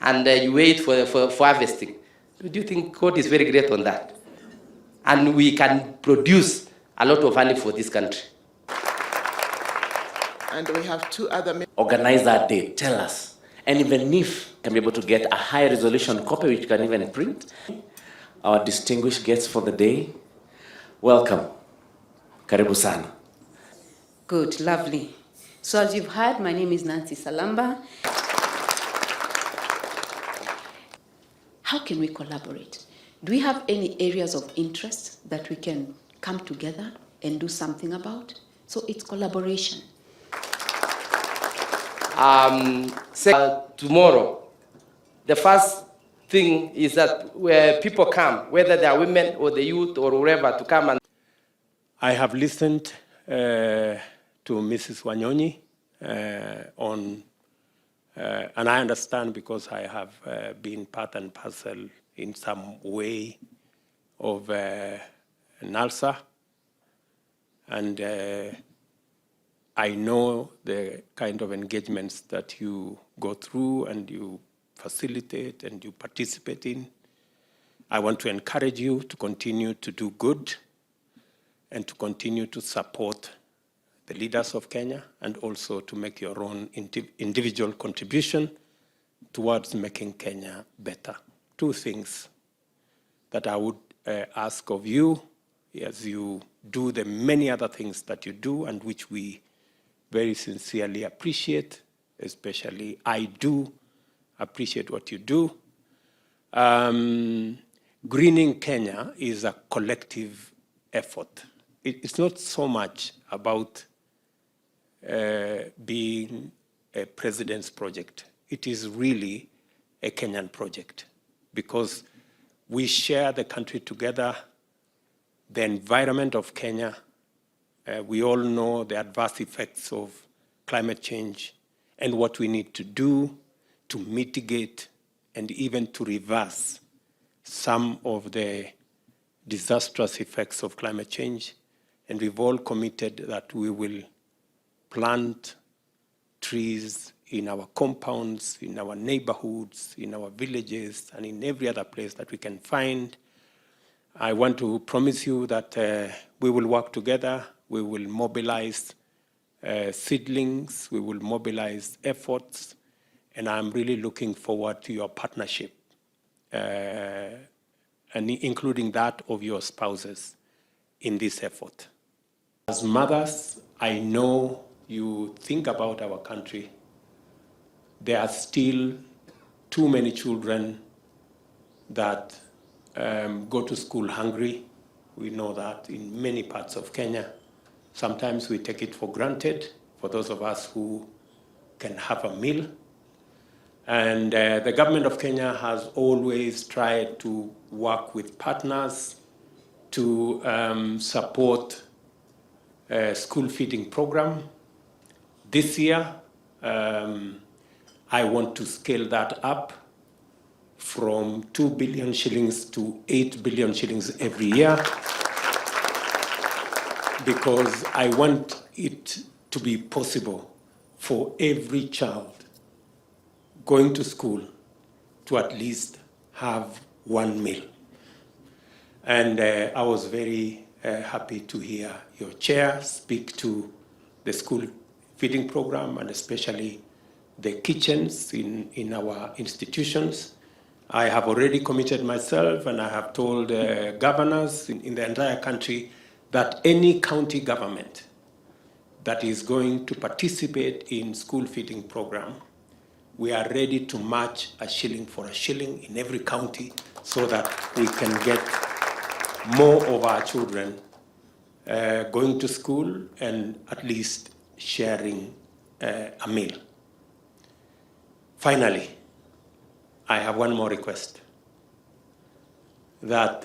and you wait for harvesting. Do you think God is very great on that? And we can produce a lot of honey for this country. And we have two other... Organize that day, tell us. And even if can be able to get a high resolution copy which can even print. Our distinguished guests for the day, welcome. Karibu sana. Good, lovely. So as you've heard, my name is Nancy Salamba. How can we collaborate? Do we have any areas of interest that we can come together and do something about? So it's collaboration. Tomorrow, the first thing is that where people come, whether they are women or the youth or whoever, to come and... I have listened to Mrs. Wanyonyi and I understand because I have been part and parcel in some way of NALSA, and I know the kind of engagements that you go through and you facilitate and you participate in. I want to encourage you to continue to do good and to continue to support the leaders of Kenya, and also to make your own individual contribution towards making Kenya better. Two things that I would ask of you as you do the many other things that you do and which we very sincerely appreciate, especially I do appreciate what you do. Greening Kenya is a collective effort. It's not so much about being a president's project. It is really a Kenyan project because we share the country together, the environment of Kenya. We all know the adverse effects of climate change and what we need to do to mitigate and even to reverse some of the disastrous effects of climate change. And we've all committed that we will plant trees in our compounds, in our neighborhoods, in our villages, and in every other place that we can find. I want to promise you that we will work together, we will mobilize seedlings, we will mobilize efforts, and I'm really looking forward to your partnership, and including that of your spouses in this effort. As mothers, I know you think about our country. There are still too many children that go to school hungry. We know that in many parts of Kenya. Sometimes we take it for granted for those of us who can have a meal. And the government of Kenya has always tried to work with partners to support a school feeding program. This year, I want to scale that up from 2 billion shillings to 8 billion shillings every year, because I want it to be possible for every child going to school to at least have one meal. And I was very happy to hear your chair speak to the school feeding program, and especially the kitchens in our institutions. I have already committed myself, and I have told governors in the entire country that any county government that is going to participate in school feeding program, we are ready to match a shilling for a shilling in every county so that we can get more of our children going to school and at least sharing a meal. Finally, I have one more request. That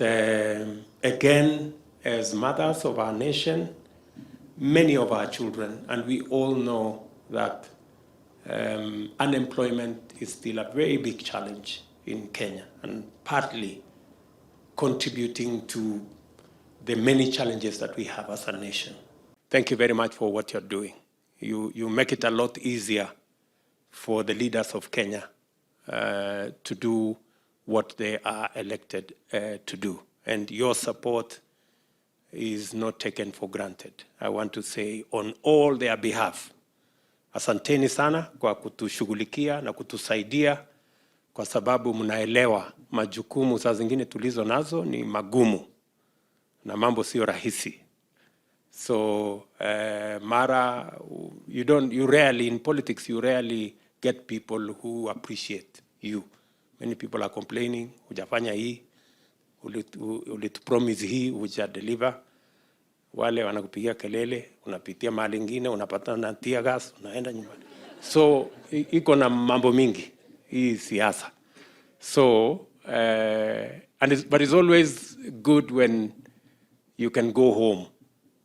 again, as mothers of our nation, many of our children, and we all know that unemployment is still a very big challenge in Kenya, and partly contributing to the many challenges that we have as a nation. Thank you very much for what you're doing. You make it a lot easier for the leaders of Kenya to do what they are elected to do. And your support is not taken for granted. I want to say on all their behalf, asanteni sana kwa kutushughulikia na kutusaidia, kwa sababu mnaelewa majukumu saa zingine tulizo nazo ni magumu na mambo sio rahisi. So you rarely in politics, you rarely get people who appreciate you. Many people are complaining, hujafanya hii, ulitupromise hii, hujadeliver. Wale wanakupigia kelele, unapitia mahali ingine, unapata na tear gas, unaenda nyumbani. So iko na mambo mingi hii siasa. So but it's always good when you can go home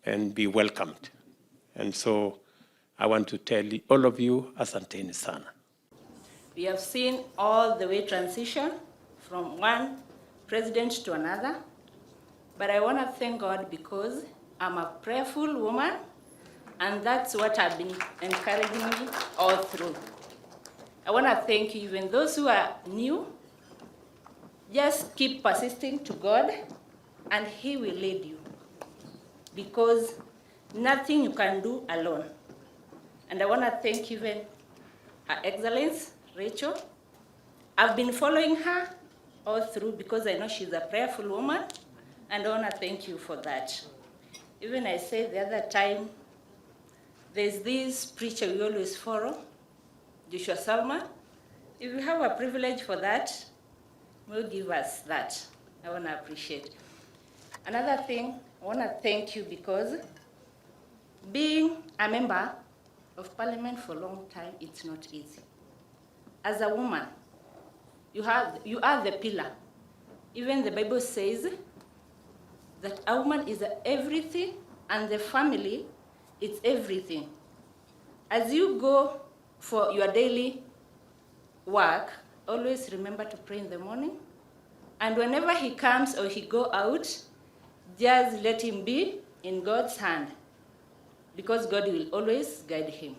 and be welcomed. And so I want to tell all of you, asanteni sana. We have seen all the way transition from one president to another, but I want to thank God because I'm a prayerful woman, and that's what I've been encouraging me all through. I want to thank you, even those who are new, just keep persisting to God, and He will lead you, because nothing you can do alone. And I want to thank even Her Excellency, Rachel. I've been following her all through because I know she's a prayerful woman, and I want to thank you for that. Even I said the other time, there's this preacher we always follow, Joshua Salman. If you have a privilege for that, will give us that. I want to appreciate. Another thing, I want to thank you because being a member of Parliament for a long time, it's not easy. As a woman, you are the pillar. Even the Bible says that a woman is everything, and the family is everything. As you go for your daily work, always remember to pray in the morning. And whenever he comes or he go out, just let him be in God's hand, because God will always guide him.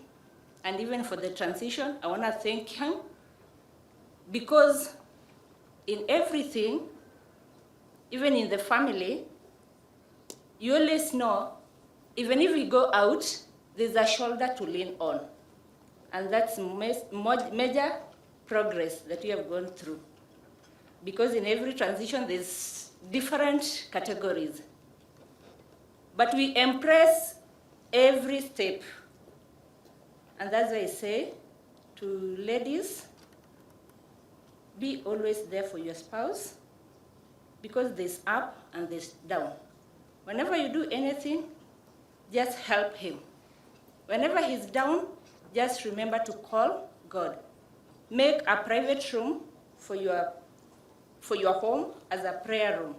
And even for the transition, I want to thank him, because in everything, even in the family, you always know, even if we go out, there's a shoulder to lean on. And that's major progress that we have gone through. Because in every transition, there's different categories. But we embrace every step. And that's why I say to ladies, be always there for your spouse, because there's up and there's down. Whenever you do anything, just help him. Whenever he's down, just remember to call God. Make a private room for your home as a prayer room,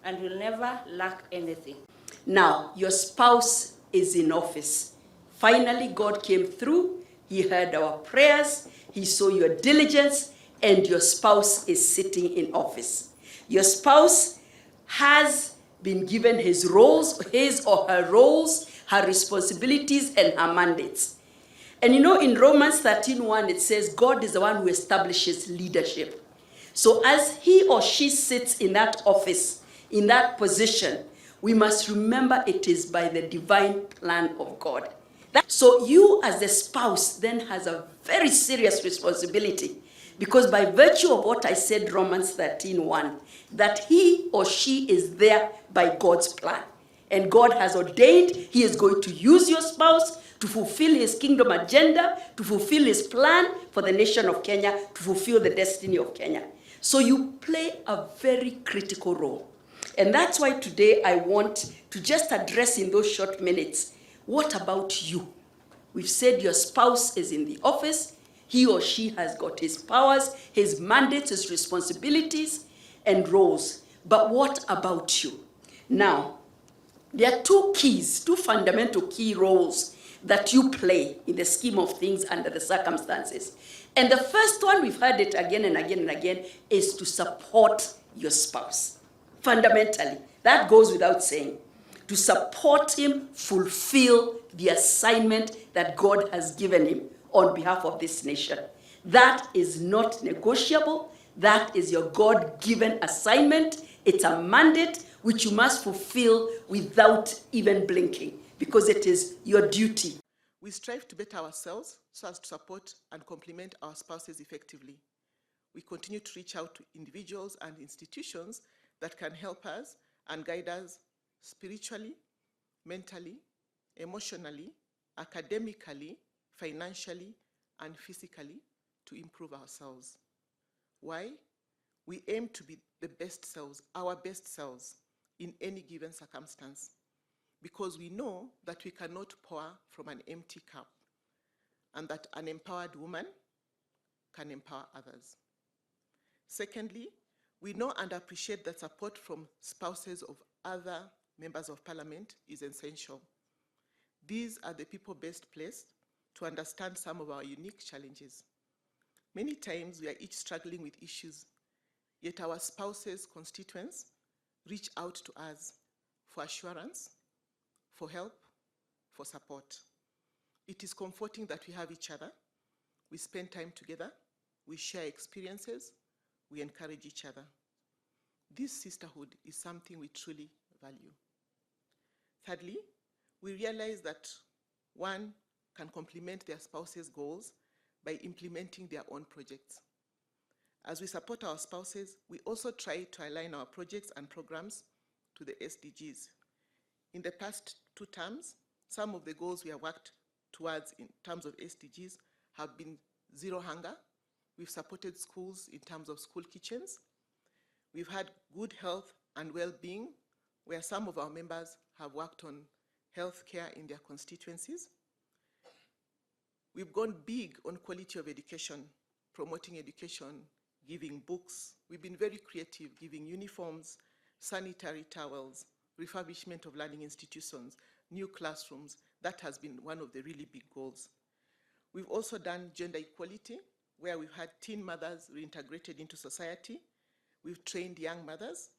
and you'll never lack anything. Now, your spouse is in office. Finally, God came through. He heard our prayers. He saw your diligence, and your spouse is sitting in office. Your spouse has been given his roles, his or her roles, her responsibilities, and her mandates. And you know, in Romans 13:1, it says, God is the one who establishes leadership. So as he or she sits in that office, in that position, we must remember it is by the divine plan of God. So you as the spouse then has a very serious responsibility, because by virtue of what I said, Romans 13:1, that he or she is there by God's plan. And God has ordained he is going to use your spouse to fulfill his kingdom agenda, to fulfill his plan for the nation of Kenya, to fulfill the destiny of Kenya. So you play a very critical role. And that's why today I want to just address in those short minutes, what about you? We've said your spouse is in the office. He or she has got his powers, his mandates, his responsibilities, and roles. But what about you? Now, there are two fundamental key roles that you play in the scheme of things under the circumstances. And the first one, we've heard it again and again and again, is to support your spouse. Fundamentally, that goes without saying. To support him fulfill the assignment that God has given him on behalf of this nation. That is not negotiable. That is your God-given assignment. It's a mandate which you must fulfill without even blinking, because it is your duty. We strive to better ourselves so as to support and complement our spouses effectively. We continue to reach out to individuals and institutions that can help us and guide us spiritually, mentally, emotionally, academically, financially, and physically to improve ourselves. Why? We aim to be the best selves, our best selves, in any given circumstance, because we know that we cannot pour from an empty cup, and that an empowered woman can empower others. Secondly, we know and appreciate that support from spouses of other members of parliament is essential. These are the people best placed to understand some of our unique challenges. Many times we are each struggling with issues, yet our spouses' constituents reach out to us for assurance, for help, for support. It is comforting that we have each other. We spend time together, we share experiences, we encourage each other. This sisterhood is something we truly value. Thirdly, we realize that one can complement their spouse's goals by implementing their own projects. As we support our spouses, we also try to align our projects and programs to the SDGs. In the past 2 terms, some of the goals we have worked towards in terms of SDGs have been zero hunger. We've supported schools in terms of school kitchens. We've had good health and well-being, where some of our members have worked on health care in their constituencies. We've gone big on quality of education, promoting education, giving books. We've been very creative, giving uniforms, sanitary towels, refurbishment of learning institutions, new classrooms. That has been one of the really big goals. We've also done gender equality, where we've had teen mothers reintegrated into society. We've trained young mothers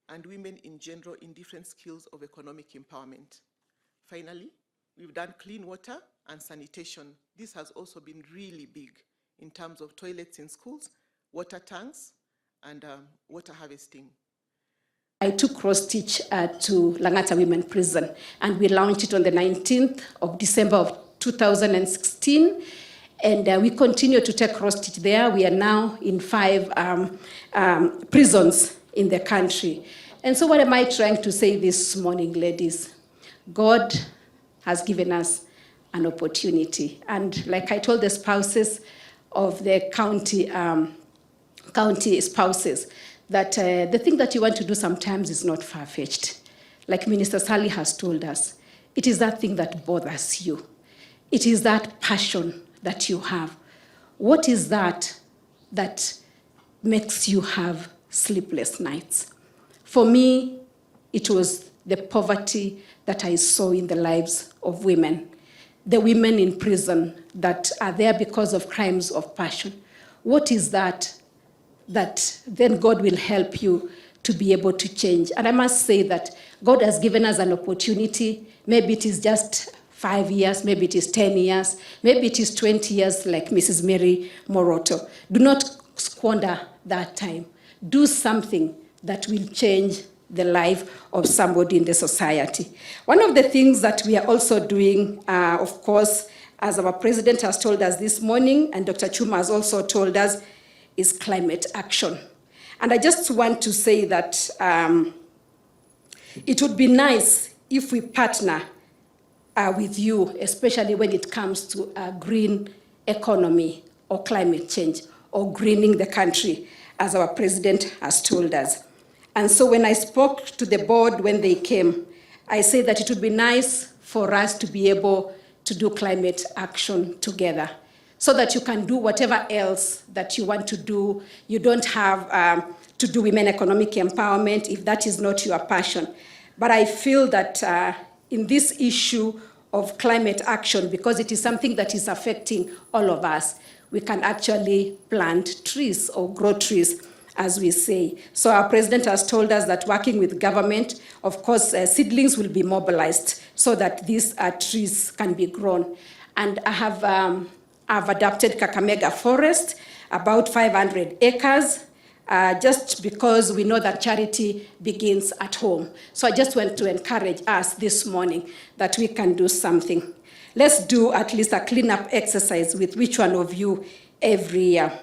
and women in general in different skills of economic empowerment. Finally, we've done clean water and sanitation. This has also been really big in terms of toilets in schools, water tanks, and water harvesting. I took cross-stitch to Langata Women Prison, and we launched it on the 19th of December of 2016. And we continue to take cross-stitch there. We are now in 5 prisons in the country. And so what am I trying to say this morning, ladies? God has given us an opportunity. And like I told the spouses of the county spouses, that the thing that you want to do sometimes is not far-fetched. Like Minister Sally has told us, it is that thing that bothers you. It is that passion that you have. What is that that makes you have sleepless nights? For me, it was the poverty that I saw in the lives of women, the women in prison that are there because of crimes of passion. What is that then God will help you to be able to change? And I must say that God has given us an opportunity. Maybe it is just 5 years, maybe it is 10 years, maybe it is 20 years like Mrs. Mary Moroto. Do not squander that time. Do something that will change the life of somebody in the society. One of the things that we are also doing, of course, as our president has told us this morning, and Dr. Chuma has also told us, is climate action. And I just want to say that it would be nice if we partner with you, especially when it comes to a green economy or climate change or greening the country, as our president has told us. And so when I spoke to the board when they came, I said that it would be nice for us to be able to do climate action together so that you can do whatever else that you want to do. You don't have to do women economic empowerment if that is not your passion. But I feel that in this issue of climate action, because it is something that is affecting all of us, we can actually plant trees or grow trees, as we say. So our president has told us that working with government, of course, seedlings will be mobilized so that these trees can be grown. And I have have adopted Kakamega Forest, about 500 acres, just because we know that charity begins at home. So I just want to encourage us this morning that we can do something. Let's do at least a cleanup exercise with which one of you every year.